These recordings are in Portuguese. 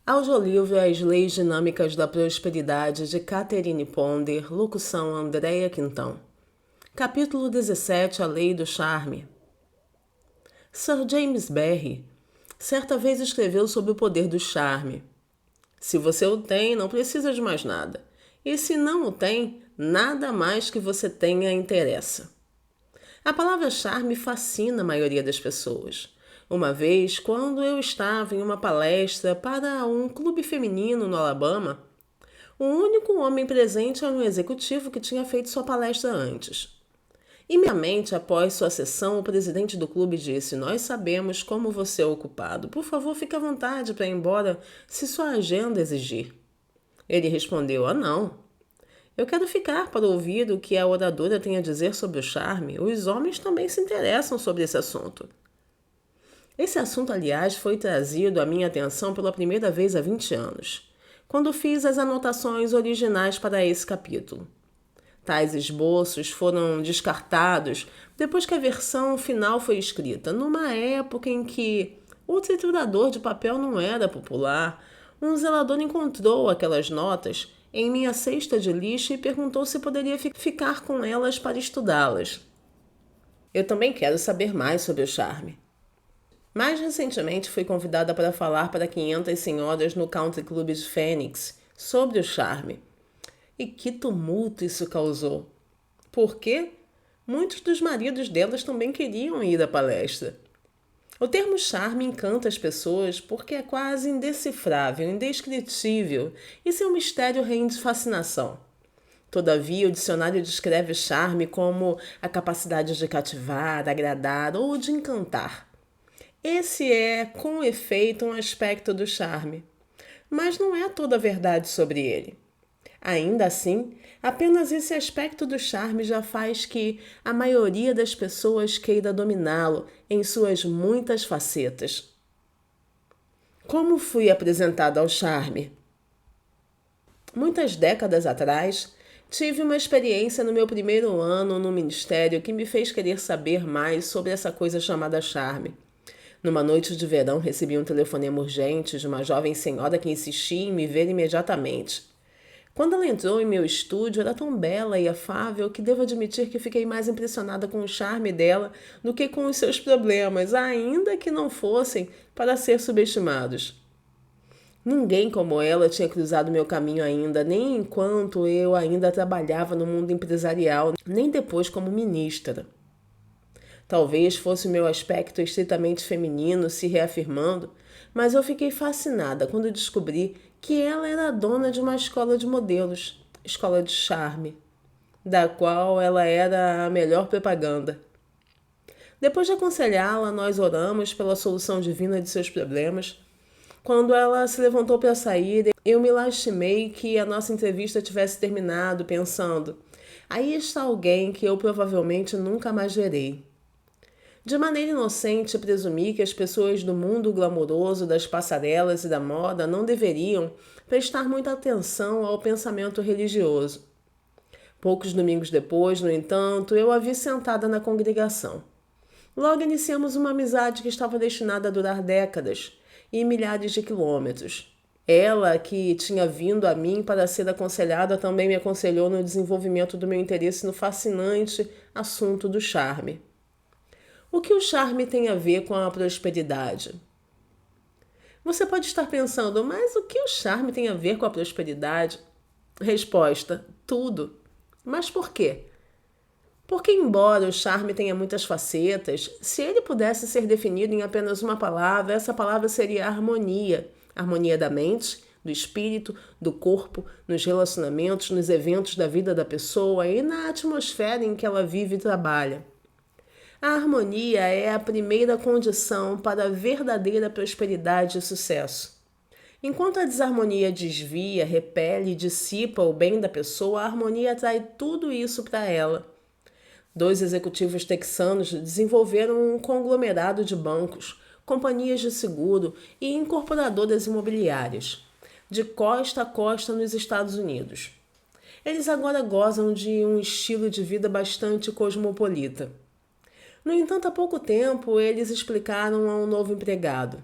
Audiolivro As Leis Dinâmicas da Prosperidade, de Catherine Ponder, locução Andréa Quintão. Capítulo 17, A Lei do Charme. Sir James Barrie certa vez escreveu sobre o poder do charme. Se você o tem, não precisa de mais nada. E se não o tem, nada mais que você tenha interessa. A palavra charme fascina a maioria das pessoas. Uma vez, quando eu estava em uma palestra para um clube feminino no Alabama, o único homem presente era um executivo que tinha feito sua palestra antes. Imediatamente após sua sessão, o presidente do clube disse: "Nós sabemos como você é ocupado. Por favor, fique à vontade para ir embora se sua agenda exigir." Ele respondeu: "Ah, não. Eu quero ficar para ouvir o que a oradora tem a dizer sobre o charme. Os homens também se interessam sobre esse assunto." Esse assunto, aliás, foi trazido à minha atenção pela primeira vez há 20 anos, quando fiz as anotações originais para esse capítulo. Tais esboços foram descartados depois que a versão final foi escrita, numa época em que o triturador de papel não era popular. Um zelador encontrou aquelas notas em minha cesta de lixo e perguntou se poderia ficar com elas para estudá-las. Eu também quero saber mais sobre o charme. Mais recentemente fui convidada para falar para 500 senhoras no Country Club de Phoenix sobre o charme. E que tumulto isso causou! Por quê? Muitos dos maridos delas também queriam ir à palestra. O termo charme encanta as pessoas porque é quase indecifrável, indescritível, e seu mistério rende fascinação. Todavia, o dicionário descreve charme como a capacidade de cativar, agradar ou de encantar. Esse é, com efeito, um aspecto do charme, mas não é toda a verdade sobre ele. Ainda assim, apenas esse aspecto do charme já faz que a maioria das pessoas queira dominá-lo em suas muitas facetas. Como fui apresentada ao charme? Muitas décadas atrás, tive uma experiência no meu primeiro ano no ministério que me fez querer saber mais sobre essa coisa chamada charme. Numa noite de verão, recebi um telefonema urgente de uma jovem senhora que insistia em me ver imediatamente. Quando ela entrou em meu estúdio, era tão bela e afável que devo admitir que fiquei mais impressionada com o charme dela do que com os seus problemas, ainda que não fossem para ser subestimados. Ninguém como ela tinha cruzado meu caminho ainda, nem enquanto eu ainda trabalhava no mundo empresarial, nem depois como ministra. Talvez fosse o meu aspecto estritamente feminino se reafirmando, mas eu fiquei fascinada quando descobri que ela era a dona de uma escola de modelos, escola de charme, da qual ela era a melhor propaganda. Depois de aconselhá-la, nós oramos pela solução divina de seus problemas. Quando ela se levantou para sair, eu me lastimei que a nossa entrevista tivesse terminado, pensando: aí está alguém que eu provavelmente nunca mais verei. De maneira inocente, presumi que as pessoas do mundo glamouroso das passarelas e da moda não deveriam prestar muita atenção ao pensamento religioso. Poucos domingos depois, no entanto, eu a vi sentada na congregação. Logo iniciamos uma amizade que estava destinada a durar décadas e milhares de quilômetros. Ela, que tinha vindo a mim para ser aconselhada, também me aconselhou no desenvolvimento do meu interesse no fascinante assunto do charme. O que o charme tem a ver com a prosperidade? Você pode estar pensando, mas o que o charme tem a ver com a prosperidade? Resposta: tudo. Mas por quê? Porque, embora o charme tenha muitas facetas, se ele pudesse ser definido em apenas uma palavra, essa palavra seria harmonia. Harmonia da mente, do espírito, do corpo, nos relacionamentos, nos eventos da vida da pessoa e na atmosfera em que ela vive e trabalha. A harmonia é a primeira condição para a verdadeira prosperidade e sucesso. Enquanto a desarmonia desvia, repele e dissipa o bem da pessoa, a harmonia atrai tudo isso para ela. 2 executivos texanos desenvolveram um conglomerado de bancos, companhias de seguro e incorporadoras imobiliárias, de costa a costa nos Estados Unidos. Eles agora gozam de um estilo de vida bastante cosmopolita. No entanto, há pouco tempo, eles explicaram a um novo empregado: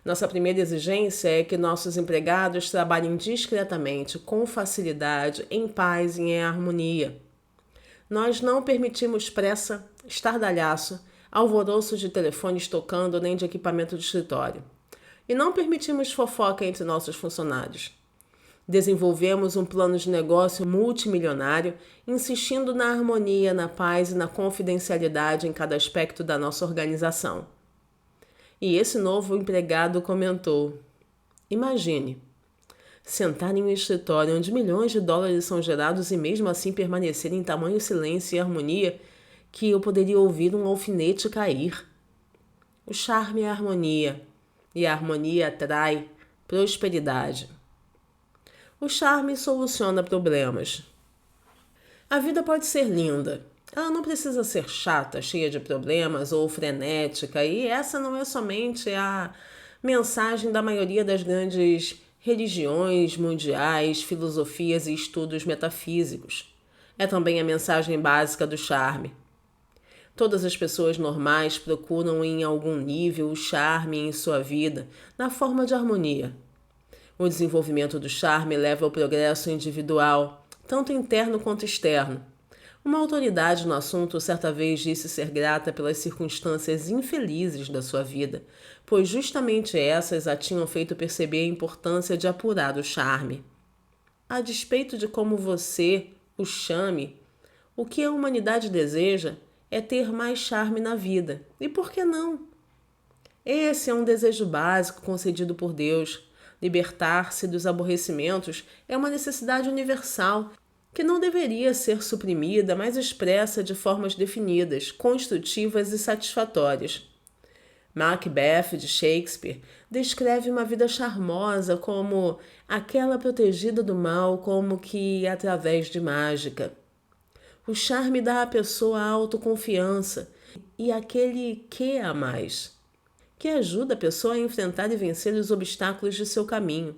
Nossa primeira exigência é que nossos empregados trabalhem discretamente, com facilidade, em paz e em harmonia. Nós não permitimos pressa, estardalhaço, alvoroço de telefones tocando nem de equipamento de escritório. E não permitimos fofoca entre nossos funcionários. Desenvolvemos um plano de negócio multimilionário, insistindo na harmonia, na paz e na confidencialidade em cada aspecto da nossa organização. E esse novo empregado comentou: imagine, sentar em um escritório onde milhões de dólares são gerados e mesmo assim permanecer em tamanho silêncio e harmonia que eu poderia ouvir um alfinete cair. O charme é a harmonia, e a harmonia atrai prosperidade. O charme soluciona problemas. A vida pode ser linda. Ela não precisa ser chata, cheia de problemas ou frenética, e essa não é somente a mensagem da maioria das grandes religiões mundiais, filosofias e estudos metafísicos. É também a mensagem básica do charme. Todas as pessoas normais procuram em algum nível o charme em sua vida, na forma de harmonia. O desenvolvimento do charme leva ao progresso individual, tanto interno quanto externo. Uma autoridade no assunto certa vez disse ser grata pelas circunstâncias infelizes da sua vida, pois justamente essas a tinham feito perceber a importância de apurar o charme. A despeito de como você o chame, o que a humanidade deseja é ter mais charme na vida. E por que não? Esse é um desejo básico concedido por Deus. Libertar-se dos aborrecimentos é uma necessidade universal que não deveria ser suprimida, mas expressa de formas definidas, construtivas e satisfatórias. Macbeth, de Shakespeare, descreve uma vida charmosa como aquela protegida do mal, como que através de mágica. O charme dá à pessoa a autoconfiança e aquele que a mais, que ajuda a pessoa a enfrentar e vencer os obstáculos de seu caminho.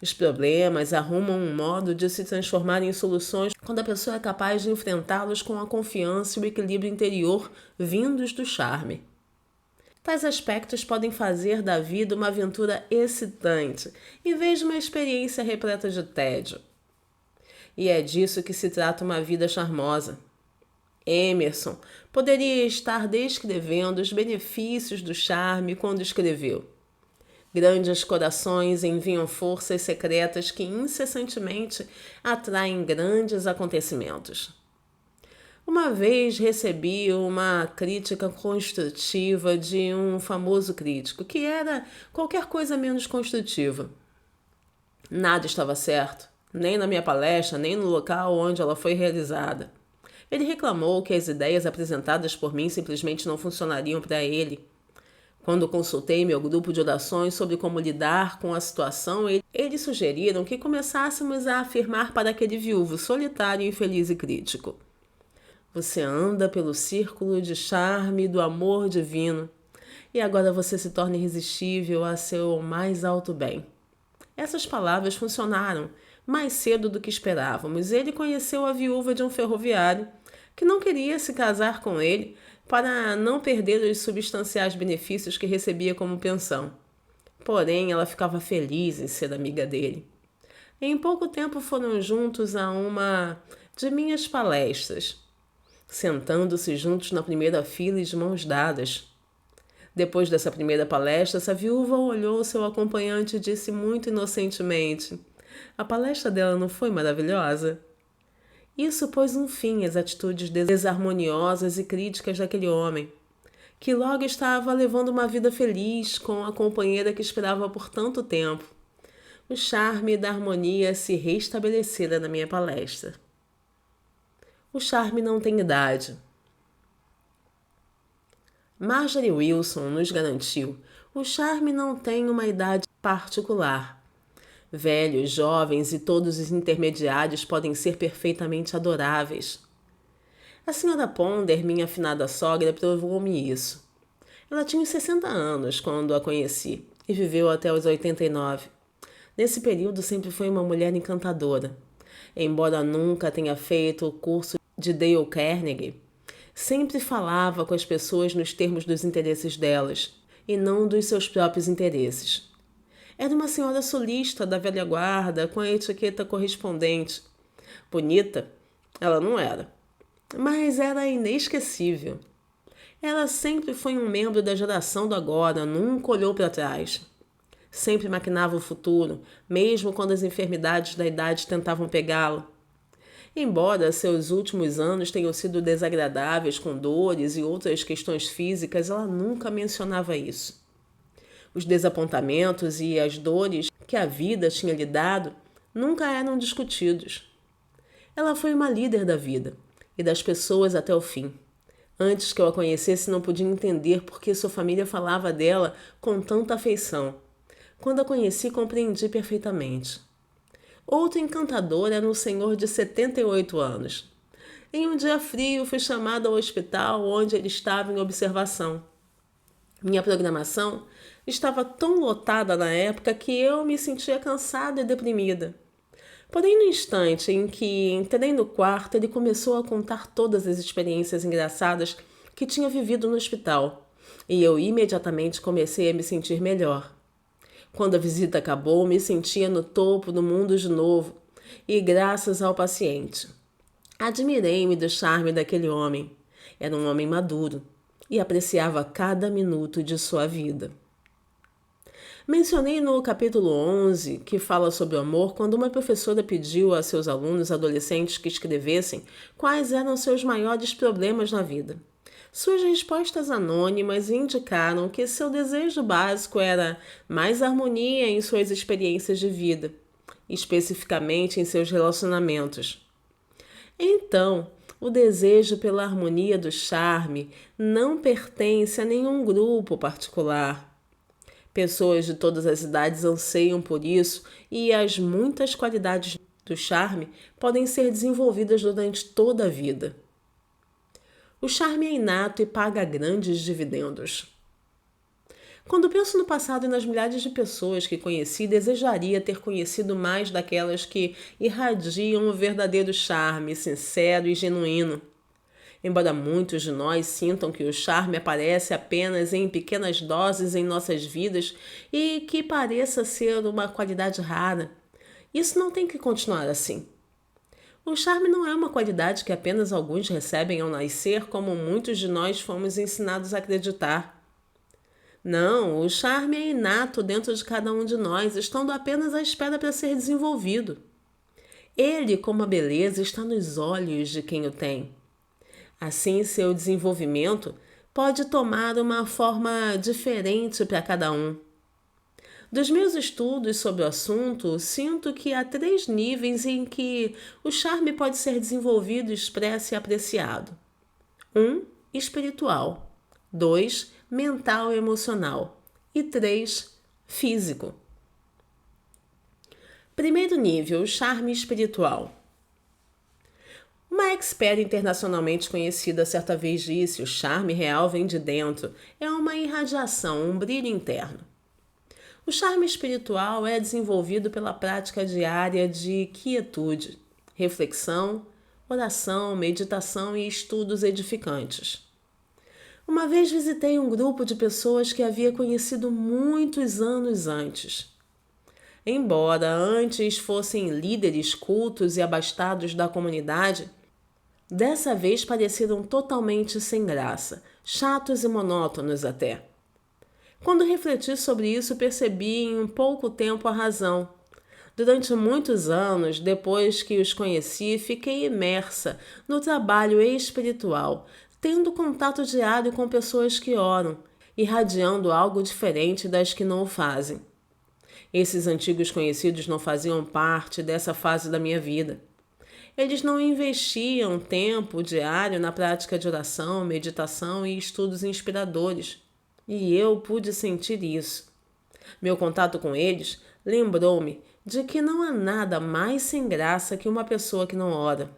Os problemas arrumam um modo de se transformar em soluções quando a pessoa é capaz de enfrentá-los com a confiança e o equilíbrio interior vindos do charme. Tais aspectos podem fazer da vida uma aventura excitante, em vez de uma experiência repleta de tédio. E é disso que se trata uma vida charmosa. Emerson poderia estar descrevendo os benefícios do charme quando escreveu: grandes corações enviam forças secretas que incessantemente atraem grandes acontecimentos. Uma vez recebi uma crítica construtiva de um famoso crítico, que era qualquer coisa menos construtiva. Nada estava certo, nem na minha palestra, nem no local onde ela foi realizada. Ele reclamou que as ideias apresentadas por mim simplesmente não funcionariam para ele. Quando consultei meu grupo de orações sobre como lidar com a situação, eles sugeriram que começássemos a afirmar para aquele viúvo solitário, infeliz e crítico: você anda pelo círculo de charme do amor divino e agora você se torna irresistível a seu mais alto bem. Essas palavras funcionaram mais cedo do que esperávamos. Ele conheceu a viúva de um ferroviário que não queria se casar com ele para não perder os substanciais benefícios que recebia como pensão. Porém, ela ficava feliz em ser amiga dele. Em pouco tempo foram juntos a uma de minhas palestras, sentando-se juntos na primeira fila e de mãos dadas. Depois dessa primeira palestra, essa viúva olhou seu acompanhante e disse muito inocentemente: a palestra dela não foi maravilhosa? Isso pôs um fim às atitudes desarmoniosas e críticas daquele homem, que logo estava levando uma vida feliz com a companheira que esperava por tanto tempo. O charme da harmonia se restabelecera na minha palestra. O charme não tem idade. Marjorie Wilson nos garantiu: o charme não tem uma idade particular. Velhos, jovens e todos os intermediários podem ser perfeitamente adoráveis. A senhora Ponder, minha afinada sogra, provou-me isso. Ela tinha uns 60 anos quando a conheci e viveu até os 89. Nesse período sempre foi uma mulher encantadora. Embora nunca tenha feito o curso de Dale Carnegie, sempre falava com as pessoas nos termos dos interesses delas e não dos seus próprios interesses. Era uma senhora sulista da velha guarda, com a etiqueta correspondente. Bonita, ela não era, mas era inesquecível. Ela sempre foi um membro da geração do agora, nunca olhou para trás. Sempre maquinava o futuro, mesmo quando as enfermidades da idade tentavam pegá-la. Embora seus últimos anos tenham sido desagradáveis com dores e outras questões físicas, ela nunca mencionava isso. Os desapontamentos e as dores que a vida tinha lhe dado nunca eram discutidos. Ela foi uma líder da vida e das pessoas até o fim. Antes que eu a conhecesse, não podia entender por que sua família falava dela com tanta afeição. Quando a conheci, compreendi perfeitamente. Outro encantador era um senhor de 78 anos. Em um dia frio, fui chamada ao hospital onde ele estava em observação. Minha programação estava tão lotada na época que eu me sentia cansada e deprimida. Porém, no instante em que entrei no quarto, ele começou a contar todas as experiências engraçadas que tinha vivido no hospital, e eu imediatamente comecei a me sentir melhor. Quando a visita acabou, me sentia no topo do mundo de novo, e graças ao paciente. Admirei-me do charme daquele homem. Era um homem maduro, e apreciava cada minuto de sua vida. Mencionei no capítulo 11, que fala sobre o amor, quando uma professora pediu a seus alunos adolescentes que escrevessem quais eram seus maiores problemas na vida. Suas respostas anônimas indicaram que seu desejo básico era mais harmonia em suas experiências de vida, especificamente em seus relacionamentos. Então, o desejo pela harmonia do charme não pertence a nenhum grupo particular. Pessoas de todas as idades anseiam por isso e as muitas qualidades do charme podem ser desenvolvidas durante toda a vida. O charme é inato e paga grandes dividendos. Quando penso no passado e nas milhares de pessoas que conheci, desejaria ter conhecido mais daquelas que irradiam o verdadeiro charme, sincero e genuíno. Embora muitos de nós sintam que o charme aparece apenas em pequenas doses em nossas vidas e que pareça ser uma qualidade rara, isso não tem que continuar assim. O charme não é uma qualidade que apenas alguns recebem ao nascer, como muitos de nós fomos ensinados a acreditar. Não, o charme é inato dentro de cada um de nós, estando apenas à espera para ser desenvolvido. Ele, como a beleza, está nos olhos de quem o tem. Assim, seu desenvolvimento pode tomar uma forma diferente para cada um. Dos meus estudos sobre o assunto, sinto que há 3 níveis em que o charme pode ser desenvolvido, expresso e apreciado. 1. Espiritual. 2. Mental e emocional. E 3. Físico. Primeiro nível, o charme espiritual. Uma expert internacionalmente conhecida certa vez disse: o charme real vem de dentro, é uma irradiação, um brilho interno. O charme espiritual é desenvolvido pela prática diária de quietude, reflexão, oração, meditação e estudos edificantes. Uma vez visitei um grupo de pessoas que havia conhecido muitos anos antes. Embora antes fossem líderes cultos e abastados da comunidade, dessa vez pareceram totalmente sem graça, chatos e monótonos até. Quando refleti sobre isso, percebi em pouco tempo a razão. Durante muitos anos, depois que os conheci, fiquei imersa no trabalho espiritual, tendo contato diário com pessoas que oram, irradiando algo diferente das que não o fazem. Esses antigos conhecidos não faziam parte dessa fase da minha vida. Eles não investiam tempo diário na prática de oração, meditação e estudos inspiradores. E eu pude sentir isso. Meu contato com eles lembrou-me de que não há nada mais sem graça que uma pessoa que não ora.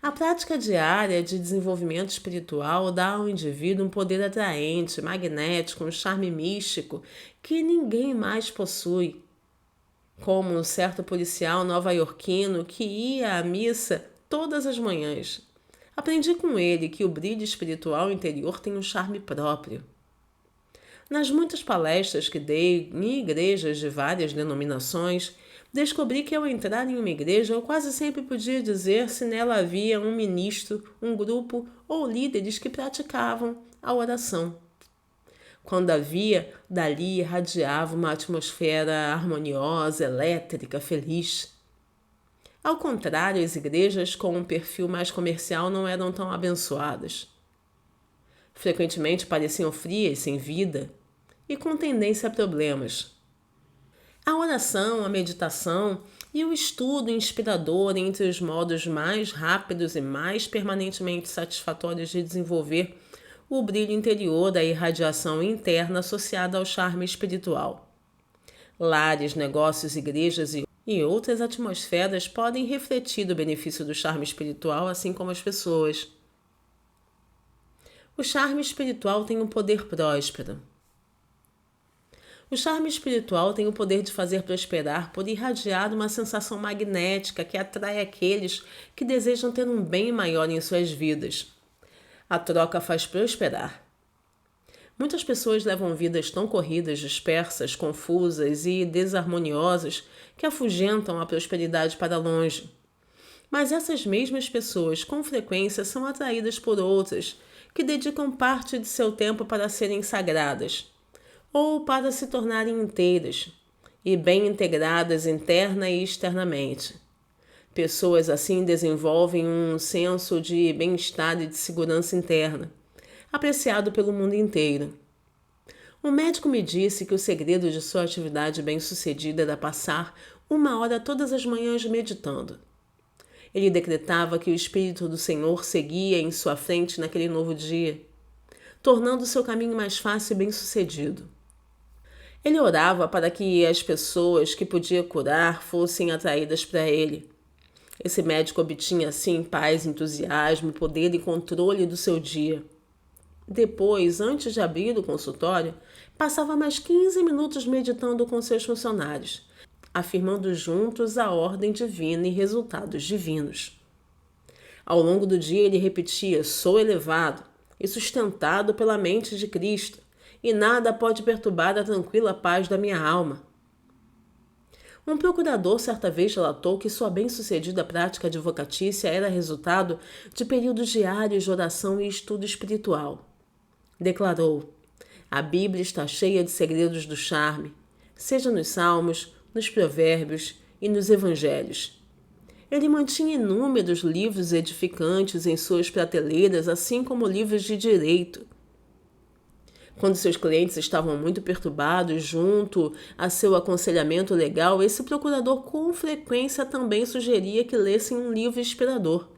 A prática diária de desenvolvimento espiritual dá ao indivíduo um poder atraente, magnético, um charme místico que ninguém mais possui. Como um certo policial nova-iorquino que ia à missa todas as manhãs. Aprendi com ele que o brilho espiritual interior tem um charme próprio. Nas muitas palestras que dei em igrejas de várias denominações, descobri que ao entrar em uma igreja eu quase sempre podia dizer se nela havia um ministro, um grupo ou líderes que praticavam a oração. Quando havia, dali irradiava uma atmosfera harmoniosa, elétrica, feliz. Ao contrário, as igrejas com um perfil mais comercial não eram tão abençoadas. Frequentemente pareciam frias, sem vida e com tendência a problemas. A oração, a meditação e o estudo inspirador entre os modos mais rápidos e mais permanentemente satisfatórios de desenvolver o brilho interior da irradiação interna associada ao charme espiritual. Lares, negócios, igrejas e outras atmosferas podem refletir o benefício do charme espiritual, assim como as pessoas. O charme espiritual tem um poder próspero. O charme espiritual tem o poder de fazer prosperar por irradiar uma sensação magnética que atrai aqueles que desejam ter um bem maior em suas vidas. A troca faz prosperar. Muitas pessoas levam vidas tão corridas, dispersas, confusas e desarmoniosas que afugentam a prosperidade para longe. Mas essas mesmas pessoas, com frequência, são atraídas por outras que dedicam parte de seu tempo para serem sagradas ou para se tornarem inteiras e bem integradas interna e externamente. Pessoas assim desenvolvem um senso de bem-estar e de segurança interna, apreciado pelo mundo inteiro. Um médico me disse que o segredo de sua atividade bem-sucedida era passar 1 hora todas as manhãs meditando. Ele decretava que o Espírito do Senhor seguia em sua frente naquele novo dia, tornando seu caminho mais fácil e bem-sucedido. Ele orava para que as pessoas que podia curar fossem atraídas para ele. Esse médico obtinha assim paz, entusiasmo, poder e controle do seu dia. Depois, antes de abrir o consultório, passava mais 15 minutos meditando com seus funcionários, afirmando juntos a ordem divina e resultados divinos. Ao longo do dia ele repetia: sou elevado e sustentado pela mente de Cristo, e nada pode perturbar a tranquila paz da minha alma. Um procurador certa vez relatou que sua bem-sucedida prática advocatícia era resultado de períodos diários de oração e estudo espiritual. Declarou: a Bíblia está cheia de segredos do charme, seja nos Salmos, nos Provérbios e nos Evangelhos. Ele mantinha inúmeros livros edificantes em suas prateleiras, assim como livros de direito. Quando seus clientes estavam muito perturbados junto a seu aconselhamento legal, esse procurador com frequência também sugeria que lessem um livro inspirador.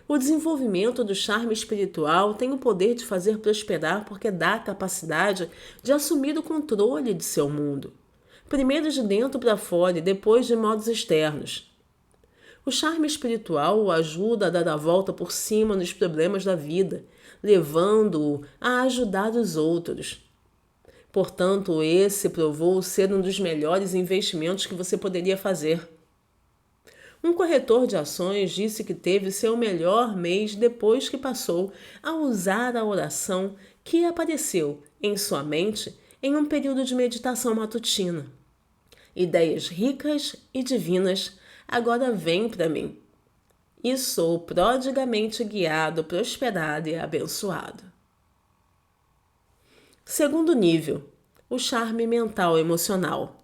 O desenvolvimento do charme espiritual tem o poder de fazer prosperar porque dá a capacidade de assumir o controle de seu mundo, primeiro de dentro para fora e depois de modos externos. O charme espiritual o ajuda a dar a volta por cima nos problemas da vida, levando-o a ajudar os outros. Portanto, esse provou ser um dos melhores investimentos que você poderia fazer. Um corretor de ações disse que teve seu melhor mês depois que passou a usar a oração que apareceu em sua mente em um período de meditação matutina. Ideias ricas e divinas agora vêm para mim. E sou prodigamente guiado, prosperado e abençoado. Segundo nível, o charme mental emocional.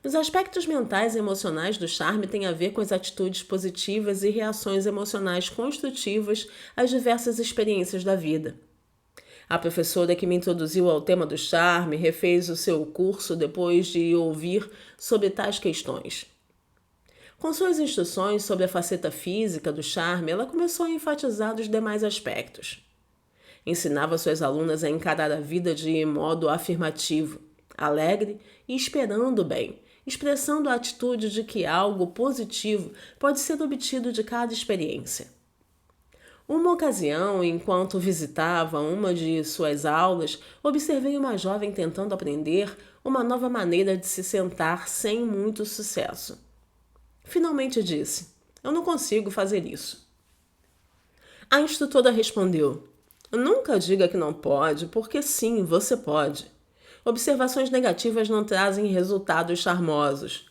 Os aspectos mentais e emocionais do charme têm a ver com as atitudes positivas e reações emocionais construtivas às diversas experiências da vida. A professora que me introduziu ao tema do charme refez o seu curso depois de ouvir sobre tais questões. Com suas instruções sobre a faceta física do charme, ela começou a enfatizar os demais aspectos. Ensinava suas alunas a encarar a vida de modo afirmativo, alegre e esperando o bem, expressando a atitude de que algo positivo pode ser obtido de cada experiência. Uma ocasião, enquanto visitava uma de suas aulas, observei uma jovem tentando aprender uma nova maneira de se sentar sem muito sucesso. Finalmente disse: eu não consigo fazer isso. A instrutora respondeu: Nunca diga que não pode, porque sim, você pode. Observações negativas não trazem resultados charmosos.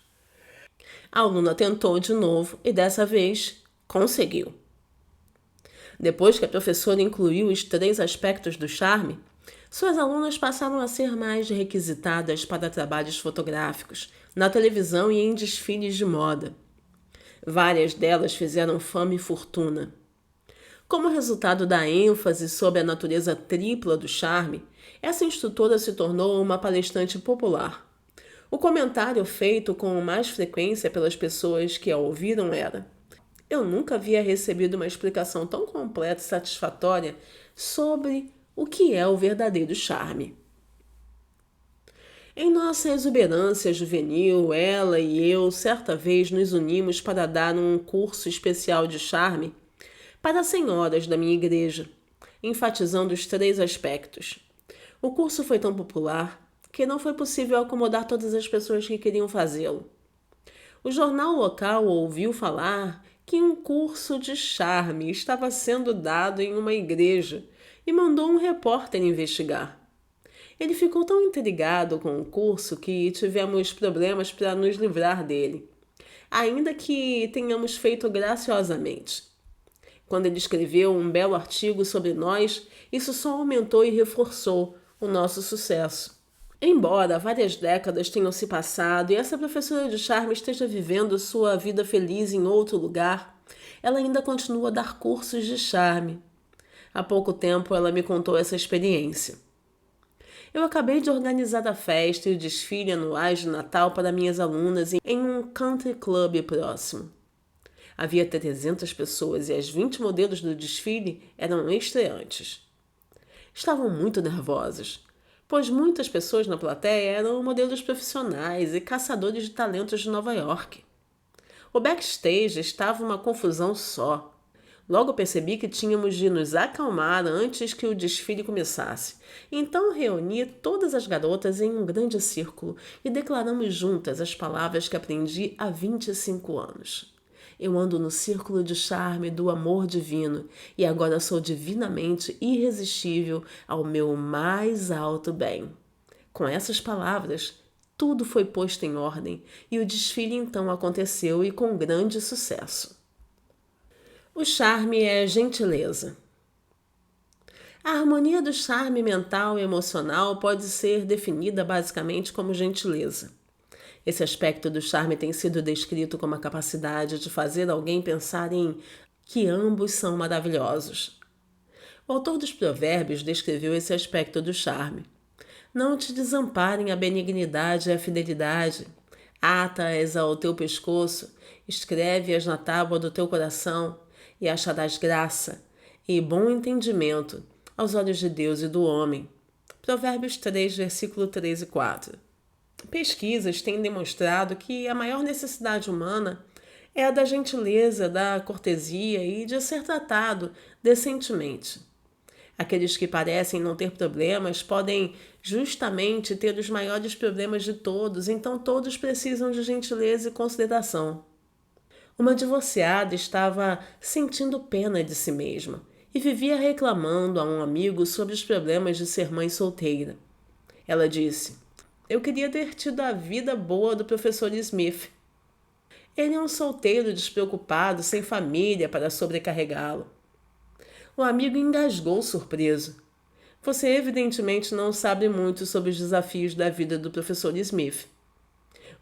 A aluna tentou de novo e dessa vez conseguiu. Depois que a professora incluiu os 3 aspectos do charme, suas alunas passaram a ser mais requisitadas para trabalhos fotográficos, na televisão e em desfiles de moda. Várias delas fizeram fama e fortuna. Como resultado da ênfase sobre a natureza tripla do charme, essa instrutora se tornou uma palestrante popular. O comentário feito com mais frequência pelas pessoas que a ouviram era: eu nunca havia recebido uma explicação tão completa e satisfatória sobre o que é o verdadeiro charme. Em nossa exuberância juvenil, ela e eu certa vez nos unimos para dar um curso especial de charme para as senhoras da minha igreja, enfatizando os 3 aspectos. O curso foi tão popular que não foi possível acomodar todas as pessoas que queriam fazê-lo. O jornal local ouviu falar que um curso de charme estava sendo dado em uma igreja e mandou um repórter investigar. Ele ficou tão intrigado com o curso que tivemos problemas para nos livrar dele, ainda que tenhamos feito graciosamente. Quando ele escreveu um belo artigo sobre nós, isso só aumentou e reforçou o nosso sucesso. Embora várias décadas tenham se passado e essa professora de charme esteja vivendo sua vida feliz em outro lugar, ela ainda continua a dar cursos de charme. Há pouco tempo ela me contou essa experiência. Eu acabei de organizar a festa e o desfile anuais de Natal para minhas alunas em um country club próximo. Havia 300 pessoas e as 20 modelos do desfile eram estreantes. Estavam muito nervosas, pois muitas pessoas na plateia eram modelos profissionais e caçadores de talentos de Nova York. O backstage estava uma confusão só. Logo percebi que tínhamos de nos acalmar antes que o desfile começasse. Então reuni todas as garotas em um grande círculo e declaramos juntas as palavras que aprendi há 25 anos. Eu ando no círculo de charme do amor divino e agora sou divinamente irresistível ao meu mais alto bem. Com essas palavras, tudo foi posto em ordem e o desfile então aconteceu e com grande sucesso. O charme é gentileza. A harmonia do charme mental e emocional pode ser definida basicamente como gentileza. Esse aspecto do charme tem sido descrito como a capacidade de fazer alguém pensar em que ambos são maravilhosos. O autor dos Provérbios descreveu esse aspecto do charme. Não te desamparem a benignidade e a fidelidade. Ata-as ao teu pescoço, escreve-as na tábua do teu coração, e acharás graça e bom entendimento aos olhos de Deus e do homem. Provérbios 3, versículo 3 e 4. Pesquisas têm demonstrado que a maior necessidade humana é a da gentileza, da cortesia e de ser tratado decentemente. Aqueles que parecem não ter problemas podem justamente ter os maiores problemas de todos, então todos precisam de gentileza e consideração. Uma divorciada estava sentindo pena de si mesma e vivia reclamando a um amigo sobre os problemas de ser mãe solteira. Ela disse: eu queria ter tido a vida boa do professor Smith. Ele é um solteiro despreocupado, sem família para sobrecarregá-lo. O amigo engasgou surpreso. Você evidentemente não sabe muito sobre os desafios da vida do professor Smith.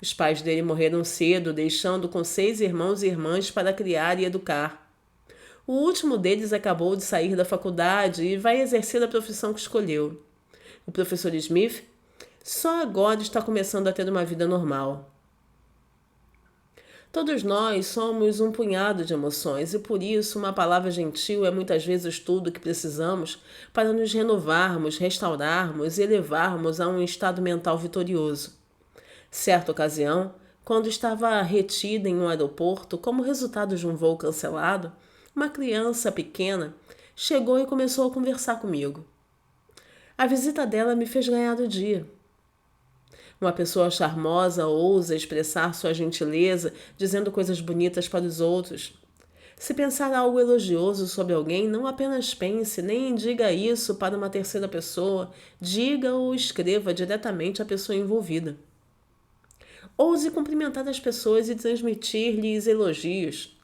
Os pais dele morreram cedo, deixando com 6 irmãos e irmãs para criar e educar. O último deles acabou de sair da faculdade e vai exercer a profissão que escolheu. O professor Smith só agora está começando a ter uma vida normal. Todos nós somos um punhado de emoções e por isso uma palavra gentil é muitas vezes tudo o que precisamos para nos renovarmos, restaurarmos e elevarmos a um estado mental vitorioso. Certa ocasião, quando estava retida em um aeroporto como resultado de um voo cancelado, uma criança pequena chegou e começou a conversar comigo. A visita dela me fez ganhar o dia. Uma pessoa charmosa ousa expressar sua gentileza, dizendo coisas bonitas para os outros. Se pensar algo elogioso sobre alguém, não apenas pense, nem diga isso para uma terceira pessoa, diga ou escreva diretamente à pessoa envolvida. Ouse cumprimentar as pessoas e transmitir-lhes elogios.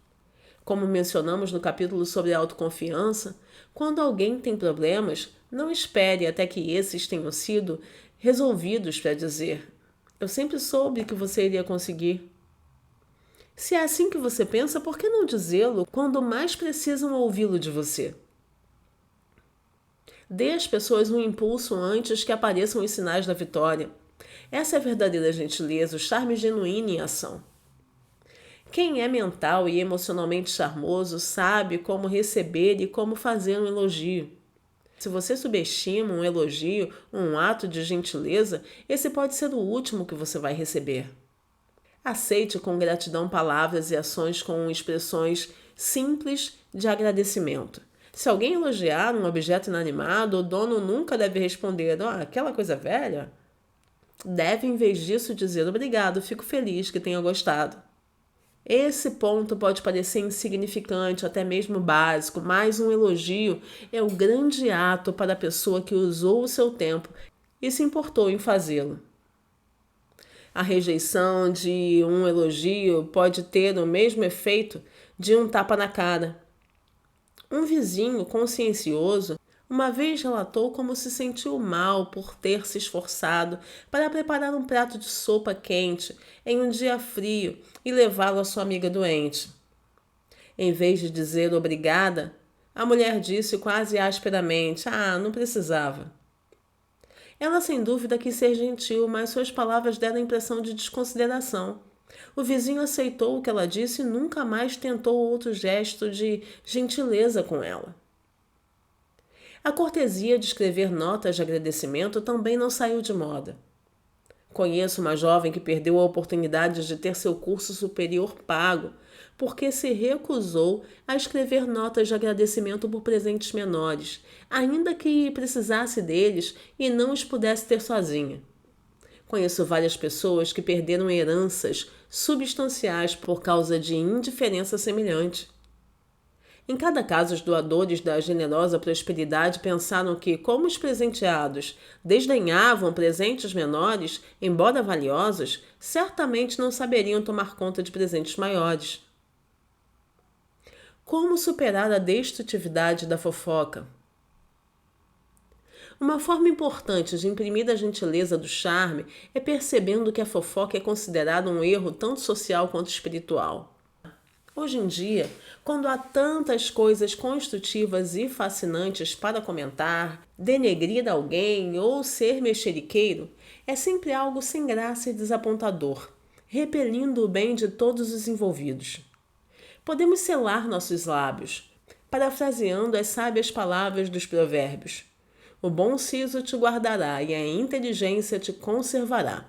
Como mencionamos no capítulo sobre a autoconfiança, quando alguém tem problemas, não espere até que esses tenham sido resolvidos para dizer: "Eu sempre soube que você iria conseguir." Se é assim que você pensa, por que não dizê-lo quando mais precisam ouvi-lo de você? Dê às pessoas um impulso antes que apareçam os sinais da vitória. Essa é a verdadeira gentileza, o charme genuíno em ação. Quem é mental e emocionalmente charmoso sabe como receber e como fazer um elogio. Se você subestima um elogio, um ato de gentileza, esse pode ser o último que você vai receber. Aceite com gratidão palavras e ações com expressões simples de agradecimento. Se alguém elogiar um objeto inanimado, o dono nunca deve responder: aquela coisa velha. Deve, em vez disso, dizer: obrigado, fico feliz que tenha gostado. Esse ponto pode parecer insignificante, até mesmo básico, mas um elogio é o grande ato para a pessoa que usou o seu tempo e se importou em fazê-lo. A rejeição de um elogio pode ter o mesmo efeito de um tapa na cara. Um vizinho consciencioso uma vez relatou como se sentiu mal por ter se esforçado para preparar um prato de sopa quente em um dia frio e levá-lo à sua amiga doente. Em vez de dizer obrigada, a mulher disse quase asperamente: não precisava. Ela sem dúvida quis ser gentil, mas suas palavras deram a impressão de desconsideração. O vizinho aceitou o que ela disse e nunca mais tentou outro gesto de gentileza com ela. A cortesia de escrever notas de agradecimento também não saiu de moda. Conheço uma jovem que perdeu a oportunidade de ter seu curso superior pago porque se recusou a escrever notas de agradecimento por presentes menores, ainda que precisasse deles e não os pudesse ter sozinha. Conheço várias pessoas que perderam heranças substanciais por causa de indiferença semelhante. Em cada caso, os doadores da generosa prosperidade pensaram que, como os presenteados desdenhavam presentes menores, embora valiosos, certamente não saberiam tomar conta de presentes maiores. Como superar a destrutividade da fofoca? Uma forma importante de imprimir a gentileza do charme é percebendo que a fofoca é considerada um erro tanto social quanto espiritual. Hoje em dia, quando há tantas coisas construtivas e fascinantes para comentar, denegrir alguém ou ser mexeriqueiro, é sempre algo sem graça e desapontador, repelindo o bem de todos os envolvidos. Podemos selar nossos lábios, parafraseando as sábias palavras dos provérbios: o bom siso te guardará e a inteligência te conservará.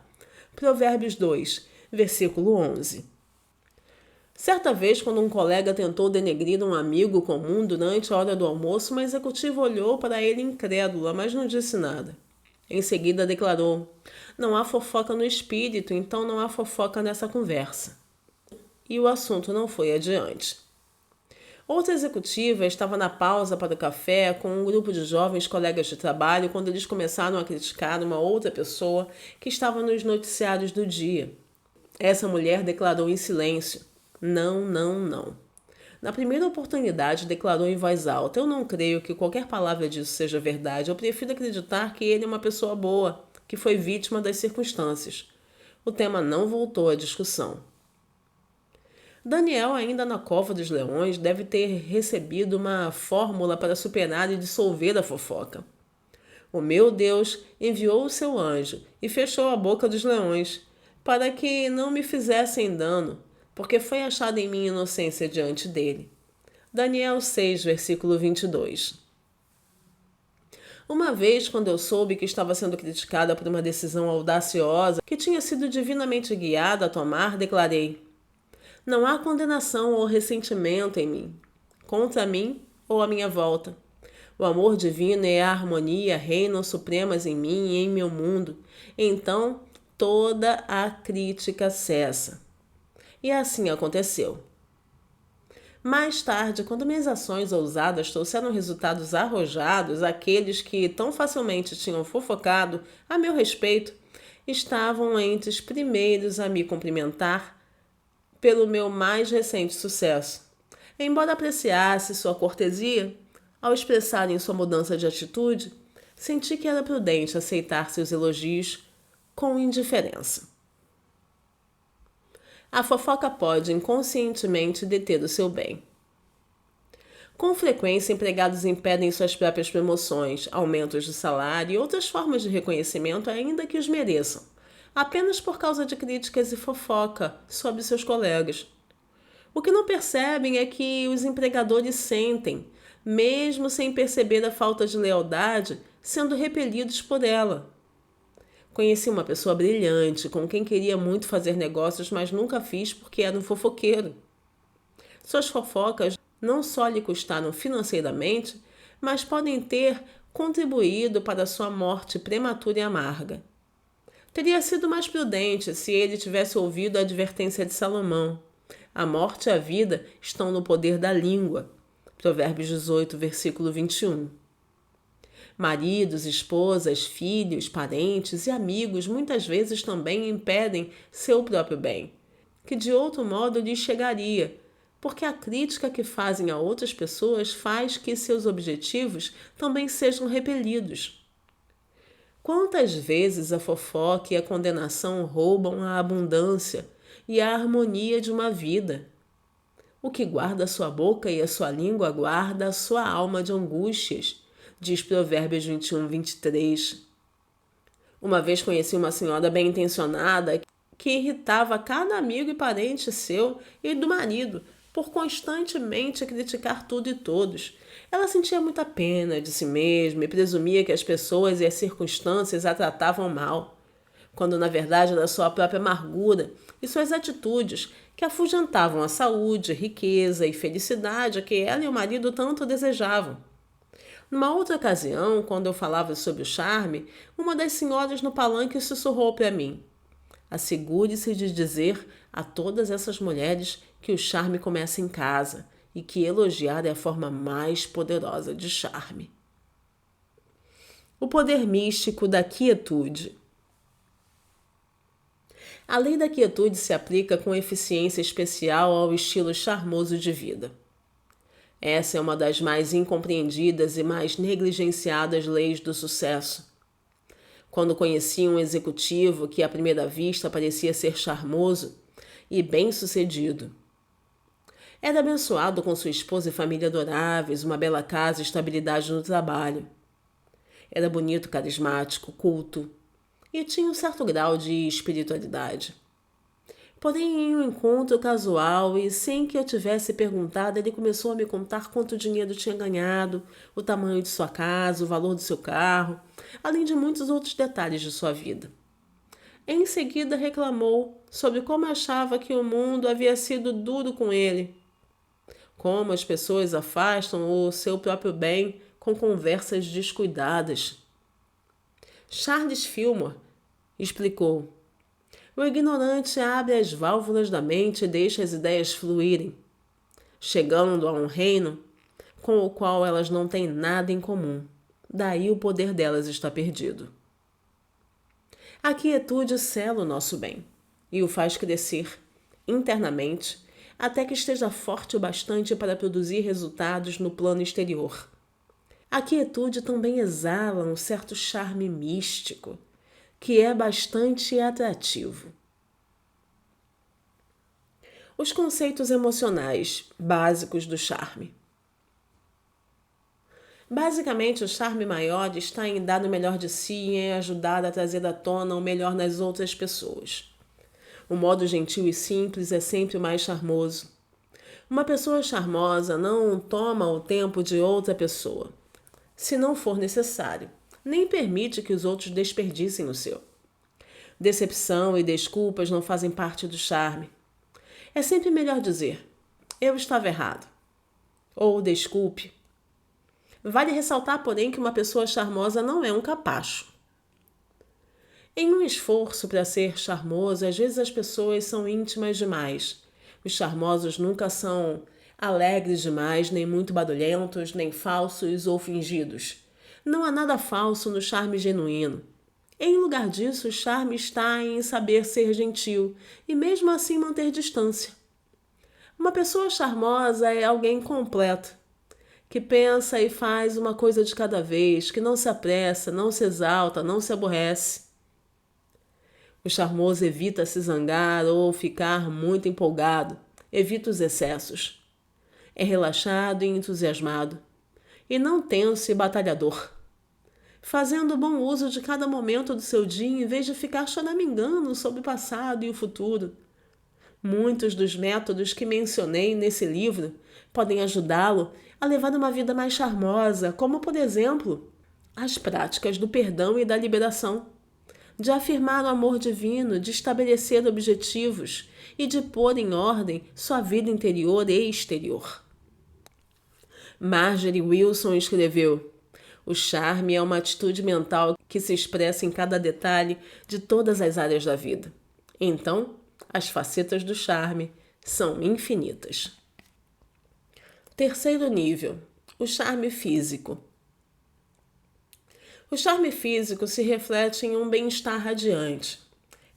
Provérbios 2, versículo 11. Certa vez, quando um colega tentou denegrir um amigo comum durante a hora do almoço, uma executiva olhou para ele incrédula, mas não disse nada. Em seguida declarou: não há fofoca no espírito, então não há fofoca nessa conversa. E o assunto não foi adiante. Outra executiva estava na pausa para o café com um grupo de jovens colegas de trabalho quando eles começaram a criticar uma outra pessoa que estava nos noticiários do dia. Essa mulher declarou em silêncio: não, não, não. Na primeira oportunidade, declarou em voz alta: eu não creio que qualquer palavra disso seja verdade. Eu prefiro acreditar que ele é uma pessoa boa, que foi vítima das circunstâncias. O tema não voltou à discussão. Daniel, ainda na cova dos leões, deve ter recebido uma fórmula para superar e dissolver a fofoca. O meu Deus enviou o seu anjo e fechou a boca dos leões, para que não me fizessem dano, porque foi achada em mim inocência diante dele. Daniel 6, versículo 22. Uma vez, quando eu soube que estava sendo criticada por uma decisão audaciosa que tinha sido divinamente guiada a tomar, declarei: não há condenação ou ressentimento em mim, contra mim ou à minha volta. O amor divino e a harmonia reinam supremas em mim e em meu mundo. Então, toda a crítica cessa. E assim aconteceu. Mais tarde, quando minhas ações ousadas trouxeram resultados arrojados, aqueles que tão facilmente tinham fofocado a meu respeito estavam entre os primeiros a me cumprimentar pelo meu mais recente sucesso. Embora apreciasse sua cortesia, ao expressarem sua mudança de atitude, senti que era prudente aceitar seus elogios com indiferença. A fofoca pode inconscientemente deter o seu bem. Com frequência, empregados impedem suas próprias promoções, aumentos de salário e outras formas de reconhecimento, ainda que os mereçam, apenas por causa de críticas e fofoca sobre seus colegas. O que não percebem é que os empregadores sentem, mesmo sem perceber a falta de lealdade, sendo repelidos por ela. Conheci uma pessoa brilhante, com quem queria muito fazer negócios, mas nunca fiz porque era um fofoqueiro. Suas fofocas não só lhe custaram financeiramente, mas podem ter contribuído para sua morte prematura e amarga. Teria sido mais prudente se ele tivesse ouvido a advertência de Salomão. A morte e a vida estão no poder da língua. Provérbios 18, versículo 21. Maridos, esposas, filhos, parentes e amigos muitas vezes também impedem seu próprio bem, que de outro modo lhes chegaria, porque a crítica que fazem a outras pessoas faz que seus objetivos também sejam repelidos. Quantas vezes a fofoca e a condenação roubam a abundância e a harmonia de uma vida? O que guarda a sua boca e a sua língua guarda a sua alma de angústias, diz Provérbios 21, 23. Uma vez conheci uma senhora bem-intencionada que irritava cada amigo e parente seu e do marido por constantemente criticar tudo e todos. Ela sentia muita pena de si mesma e presumia que as pessoas e as circunstâncias a tratavam mal, quando na verdade era sua própria amargura e suas atitudes que afugentavam a saúde, riqueza e felicidade que ela e o marido tanto desejavam. Numa outra ocasião, quando eu falava sobre o charme, uma das senhoras no palanque sussurrou para mim: assegure-se de dizer a todas essas mulheres que o charme começa em casa e que elogiar é a forma mais poderosa de charme. O poder místico da quietude. A lei da quietude se aplica com eficiência especial ao estilo charmoso de vida. Essa é uma das mais incompreendidas e mais negligenciadas leis do sucesso. Quando conheci um executivo que à primeira vista parecia ser charmoso e bem-sucedido. Era abençoado com sua esposa e família adoráveis, uma bela casa e estabilidade no trabalho. Era bonito, carismático, culto e tinha um certo grau de espiritualidade. Porém, em um encontro casual e sem que eu tivesse perguntado, ele começou a me contar quanto dinheiro tinha ganhado, o tamanho de sua casa, o valor do seu carro, além de muitos outros detalhes de sua vida. Em seguida, reclamou sobre como achava que o mundo havia sido duro com ele, como as pessoas afastam o seu próprio bem com conversas descuidadas. Charles Fillmore explicou: o ignorante abre as válvulas da mente e deixa as ideias fluírem, chegando a um reino com o qual elas não têm nada em comum. Daí o poder delas está perdido. A quietude sela o nosso bem e o faz crescer internamente até que esteja forte o bastante para produzir resultados no plano exterior. A quietude também exala um certo charme místico, que é bastante atrativo. Os conceitos emocionais básicos do charme. Basicamente, o charme maior está em dar o melhor de si e em ajudar a trazer à tona o melhor nas outras pessoas. O modo gentil e simples é sempre o mais charmoso. Uma pessoa charmosa não toma o tempo de outra pessoa, se não for necessário, nem permite que os outros desperdicem o seu. Decepção e desculpas não fazem parte do charme. É sempre melhor dizer: eu estava errado, ou desculpe. Vale ressaltar, porém, que uma pessoa charmosa não é um capacho. Em um esforço para ser charmoso, às vezes as pessoas são íntimas demais. Os charmosos nunca são Alegres demais, nem muito barulhentos, nem falsos ou fingidos. Não há nada falso no charme genuíno. Em lugar disso, o charme está em saber ser gentil e mesmo assim manter distância. Uma pessoa charmosa é alguém completo, que pensa e faz uma coisa de cada vez, que não se apressa, não se exalta, não se aborrece. O charmoso evita se zangar ou ficar muito empolgado, evita os excessos. É relaxado e entusiasmado, e não tenso e batalhador, fazendo bom uso de cada momento do seu dia em vez de ficar choramingando sobre o passado e o futuro. Muitos dos métodos que mencionei nesse livro podem ajudá-lo a levar uma vida mais charmosa, como, por exemplo, as práticas do perdão e da liberação, de afirmar o amor divino, de estabelecer objetivos e de pôr em ordem sua vida interior e exterior. Marjorie Wilson escreveu: o charme é uma atitude mental que se expressa em cada detalhe de todas as áreas da vida. Então, as facetas do charme são infinitas. Terceiro nível, o charme físico. O charme físico se reflete em um bem-estar radiante.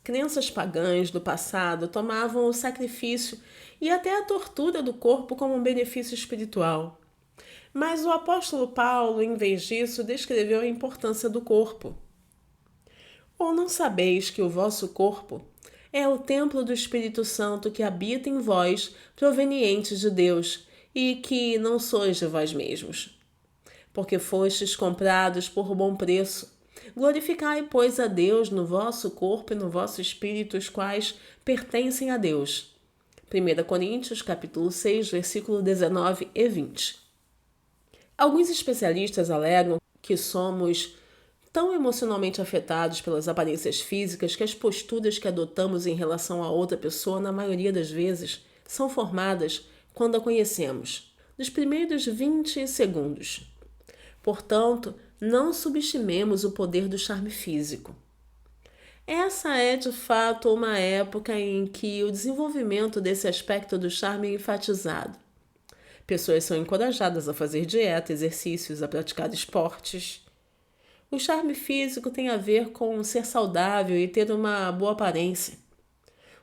Crenças pagãs do passado tomavam o sacrifício e até a tortura do corpo como um benefício espiritual. Mas o apóstolo Paulo, em vez disso, descreveu a importância do corpo. Ou não sabeis que o vosso corpo é o templo do Espírito Santo que habita em vós, proveniente de Deus, e que não sois de vós mesmos? Porque fostes comprados por bom preço. Glorificai, pois, a Deus no vosso corpo e no vosso espírito, os quais pertencem a Deus. 1 Coríntios, capítulo 6, versículo 19 e 20. Alguns especialistas alegam que somos tão emocionalmente afetados pelas aparências físicas que as posturas que adotamos em relação a outra pessoa, na maioria das vezes, são formadas quando a conhecemos, nos primeiros 20 segundos. Portanto, não subestimemos o poder do charme físico. Essa é, de fato, uma época em que o desenvolvimento desse aspecto do charme é enfatizado. Pessoas são encorajadas a fazer dieta, exercícios, a praticar esportes. O charme físico tem a ver com ser saudável e ter uma boa aparência.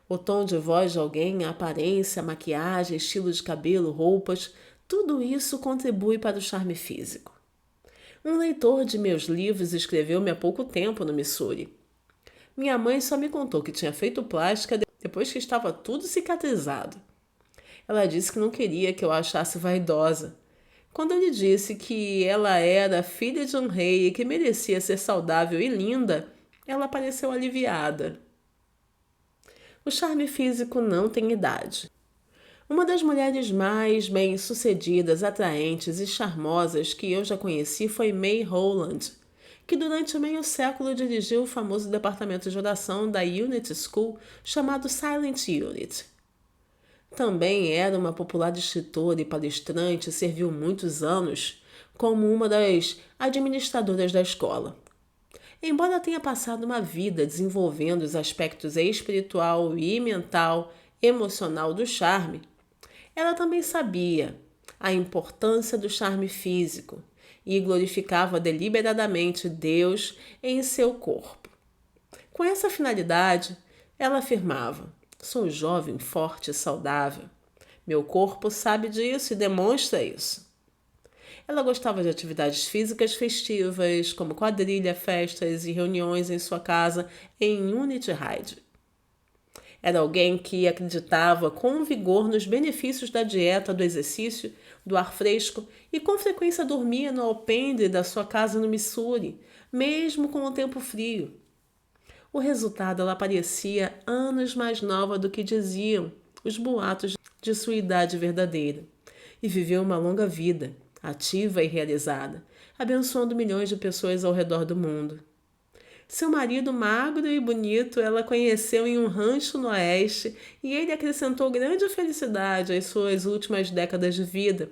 O tom de voz de alguém, a aparência, a maquiagem, estilo de cabelo, roupas, tudo isso contribui para o charme físico. Um leitor de meus livros escreveu-me há pouco tempo no Missouri. Minha mãe só me contou que tinha feito plástica depois que estava tudo cicatrizado. Ela disse que não queria que eu a achasse vaidosa. Quando eu lhe disse que ela era filha de um rei e que merecia ser saudável e linda, ela pareceu aliviada. O charme físico não tem idade. Uma das mulheres mais bem-sucedidas, atraentes e charmosas que eu já conheci foi May Holland, que durante meio século dirigiu o famoso departamento de oração da Unity School chamado Silent Unit. Também era uma popular escritora e palestrante e serviu muitos anos como uma das administradoras da escola. Embora tenha passado uma vida desenvolvendo os aspectos espiritual e mental, emocional do charme, ela também sabia a importância do charme físico e glorificava deliberadamente Deus em seu corpo. Com essa finalidade, ela afirmava: sou jovem, forte e saudável. Meu corpo sabe disso e demonstra isso. Ela gostava de atividades físicas festivas, como quadrilha, festas e reuniões em sua casa em Unity Hyde. Era alguém que acreditava com vigor nos benefícios da dieta, do exercício, do ar fresco e com frequência dormia no alpendre da sua casa no Missouri, mesmo com o tempo frio. O resultado, ela parecia anos mais nova do que diziam os boatos de sua idade verdadeira, e viveu uma longa vida, ativa e realizada, abençoando milhões de pessoas ao redor do mundo. Seu marido, magro e bonito, ela conheceu em um rancho no oeste e ele acrescentou grande felicidade às suas últimas décadas de vida.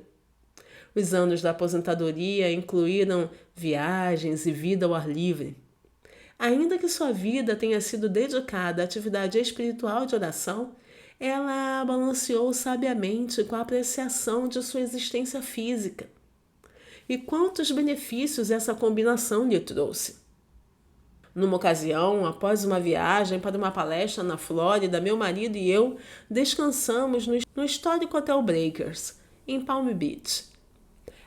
Os anos da aposentadoria incluíram viagens e vida ao ar livre. Ainda que sua vida tenha sido dedicada à atividade espiritual de oração, Ela balanceou sabiamente com a apreciação de sua existência física. E quantos benefícios essa combinação lhe trouxe! Numa ocasião, após uma viagem para uma palestra na Flórida, meu marido e eu descansamos no histórico Hotel Breakers, em Palm Beach.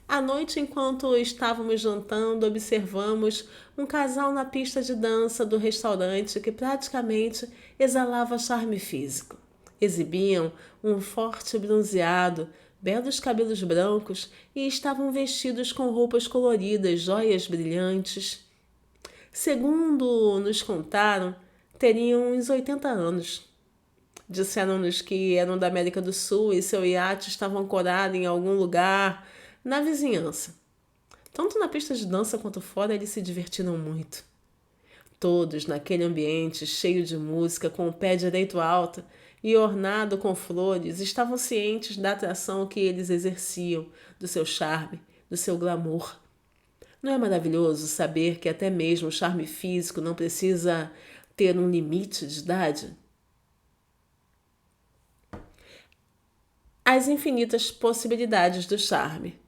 À noite, enquanto estávamos jantando, observamos um casal na pista de dança do restaurante que praticamente exalava charme físico. Exibiam um forte bronzeado, belos cabelos brancos e estavam vestidos com roupas coloridas, joias brilhantes. Segundo nos contaram, teriam uns 80 anos. Disseram-nos que eram da América do Sul e seu iate estava ancorado em algum lugar na vizinhança. Tanto na pista de dança quanto fora, eles se divertiram muito. Todos naquele ambiente cheio de música, com o pé direito alto e ornado com flores, estavam cientes da atração que eles exerciam, do seu charme, do seu glamour. Não é maravilhoso saber que até mesmo o charme físico não precisa ter um limite de idade? As infinitas possibilidades do charme.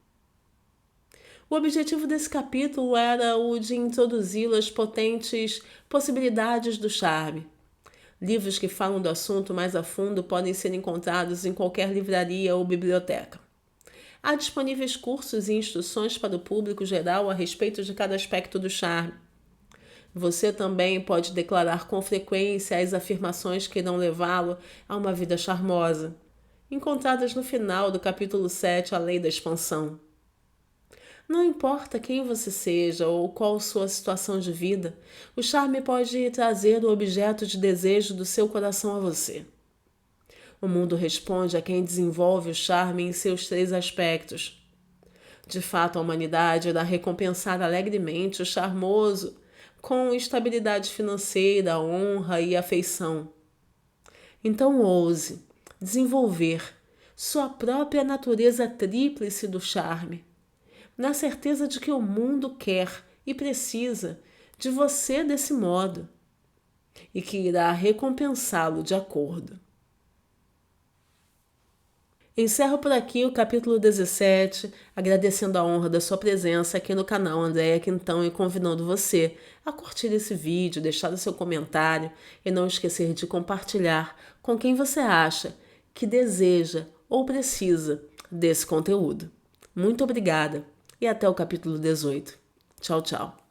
O objetivo desse capítulo era o de introduzi-lo às potentes possibilidades do charme. Livros que falam do assunto mais a fundo podem ser encontrados em qualquer livraria ou biblioteca. Há disponíveis cursos e instruções para o público geral a respeito de cada aspecto do charme. Você também pode declarar com frequência as afirmações que irão levá-lo a uma vida charmosa, encontradas no final do capítulo 7, A Lei da Expansão. Não importa quem você seja ou qual sua situação de vida, o charme pode trazer o objeto de desejo do seu coração a você. O mundo responde a quem desenvolve o charme em seus 3 aspectos. De fato, a humanidade irá recompensar alegremente o charmoso com estabilidade financeira, honra e afeição. Então ouse desenvolver sua própria natureza tríplice do charme, na certeza de que o mundo quer e precisa de você desse modo, e que irá recompensá-lo de acordo. Encerro por aqui o capítulo 17, agradecendo a honra da sua presença aqui no canal Andréia Quintão e convidando você a curtir esse vídeo, deixar o seu comentário e não esquecer de compartilhar com quem você acha que deseja ou precisa desse conteúdo. Muito obrigada e até o capítulo 18. Tchau, tchau.